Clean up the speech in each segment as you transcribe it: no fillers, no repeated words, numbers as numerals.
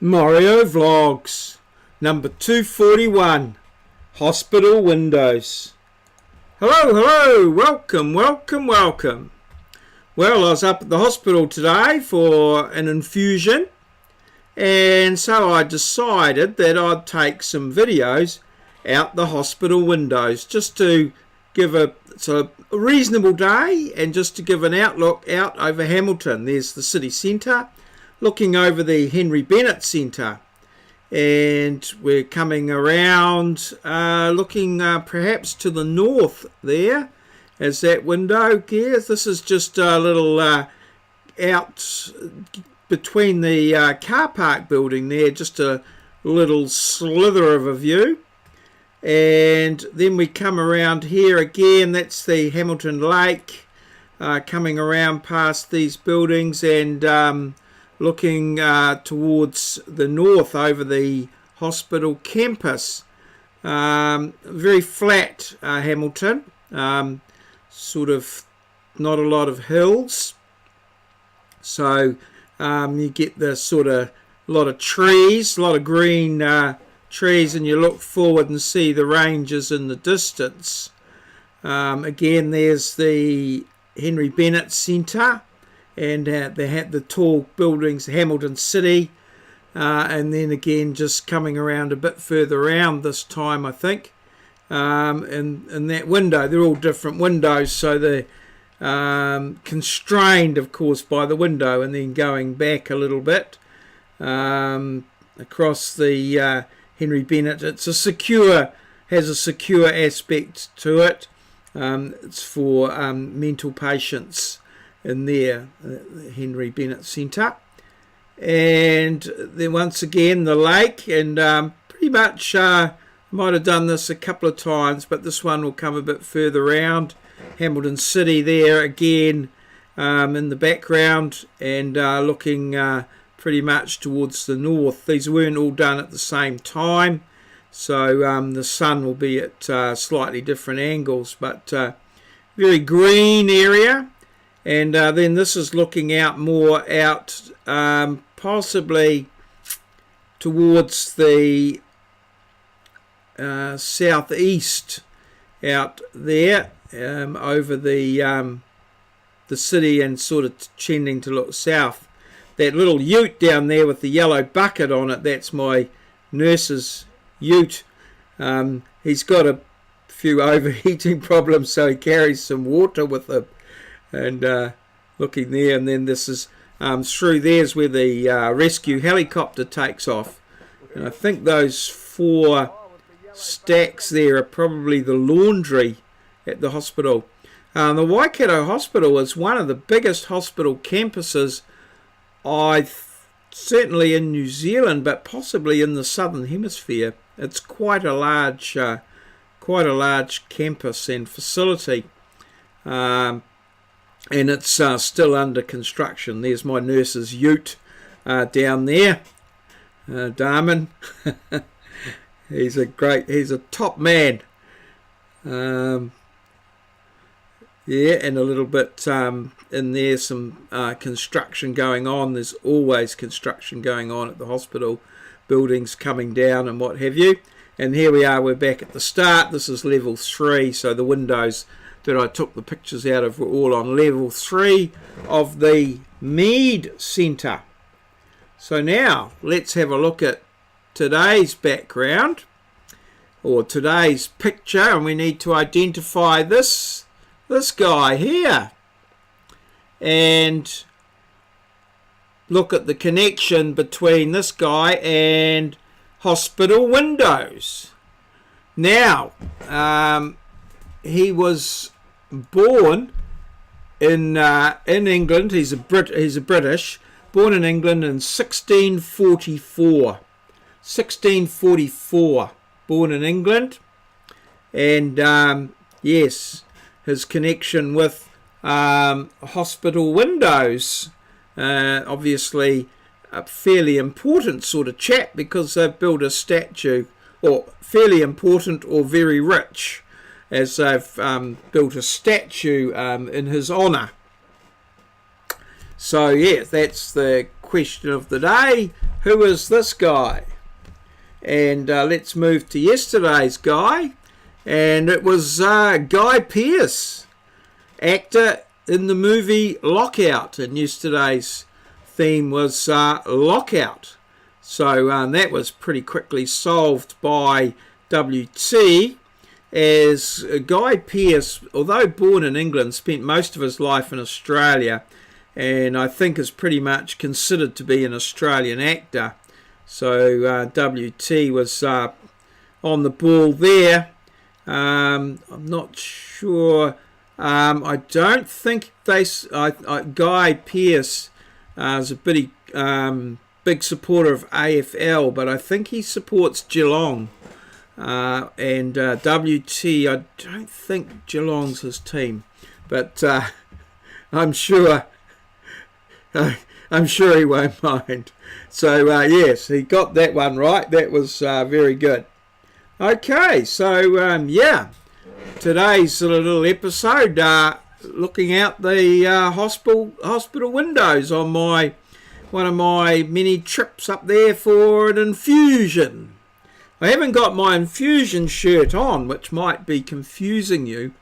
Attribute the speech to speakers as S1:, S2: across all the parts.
S1: Maurieo Vlogs, number 241, Hospital Windows. Hello, welcome. Well, I was up at the hospital today for an infusion, and so I decided that I'd take some videos out the hospital windows just to give a reasonable day and just to give an outlook out over Hamilton. There's the city centre, looking over the Henry Bennett Centre, and we're coming around looking perhaps to the north there as that window gears. This is just a little out between the car park building there, just a little slither of a view. And then we come around here again, that's the Hamilton Lake, coming around past these buildings and looking towards the north over the hospital campus. Very flat Hamilton, sort of not a lot of hills, so you get the sort of lot of trees, a lot of green trees, and you look forward and see the ranges in the distance. Again, there's the Henry Bennett Centre, and they had the tall buildings, Hamilton City, and then again just coming around a bit further around this time, I think, in that window. They're all different windows, so they're constrained, of course, by the window, and then going back a little bit across the Henry Bennett. It's has a secure aspect to it. It's for mental patients in there, the Henry Bennett Centre. And then once again the lake, and pretty much might have done this a couple of times, but this one will come a bit further around. Hamilton City there again in the background, and looking pretty much towards the north. These weren't all done at the same time, so the sun will be at slightly different angles, but very green area. And then this is looking out more out possibly towards the southeast out there, over the city, and sort of tending to look south. That little ute down there with the yellow bucket on it, that's my nurse's ute. He's got a few overheating problems, so he carries some water with him. And looking there, and then this is through there's where the rescue helicopter takes off, and I think those four stacks there are probably the laundry at the hospital. The Waikato Hospital is one of the biggest hospital campuses, certainly in New Zealand, but possibly in the southern hemisphere. It's quite a large campus and facility. And it's still under construction. There's my nurse's ute down there, Darman. he's a top man. Yeah, and a little bit in there, some construction going on. There's always construction going on at the hospital, buildings coming down and what have you. And here we are, we're back at the start. This is level 3, so the windows that I took the pictures out of were all on level 3 of the Mead Centre. So now let's have a look at today's background, or today's picture, and we need to identify this guy here and look at the connection between this guy and hospital windows. Now, he was born in England. He's a British, born in England in 1644. Born in England, and yes, his connection with hospital windows, obviously a fairly important sort of chap, because they've built a statue, or fairly important or very rich, as they've built a statue in his honour. So yeah, that's the question of the day. who is this guy? And let's move to yesterday's guy. And it was Guy Pearce, actor in the movie Lockout. And yesterday's theme was Lockout. So that was pretty quickly solved by WT, as Guy Pearce, although born in England, spent most of his life in Australia, and I think is pretty much considered to be an Australian actor. So WT was on the ball there. I'm not sure. I don't think Guy Pearce is a big supporter of AFL, but I think he supports Geelong. And WT, I don't think Geelong's his team, but I'm sure he won't mind. So yes, he got that one right. That was very good. Okay, so yeah, today's little episode looking out the hospital windows on one of my many trips up there for an infusion. I haven't got my infusion shirt on, which might be confusing you,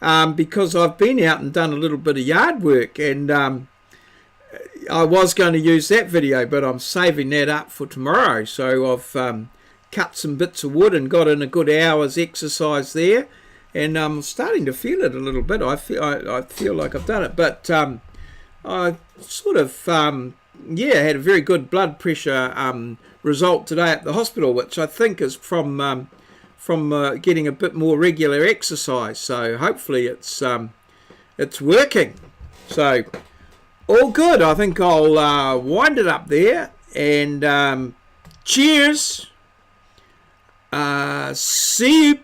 S1: because I've been out and done a little bit of yard work, and I was going to use that video, but I'm saving that up for tomorrow. So I've cut some bits of wood and got in a good hour's exercise there, and I'm starting to feel it a little bit. I feel like I've done it, but I sort of had a very good blood pressure result today at the hospital, which I think is from getting a bit more regular exercise. So hopefully it's working. So all good. I think I'll wind it up there, and cheers. See you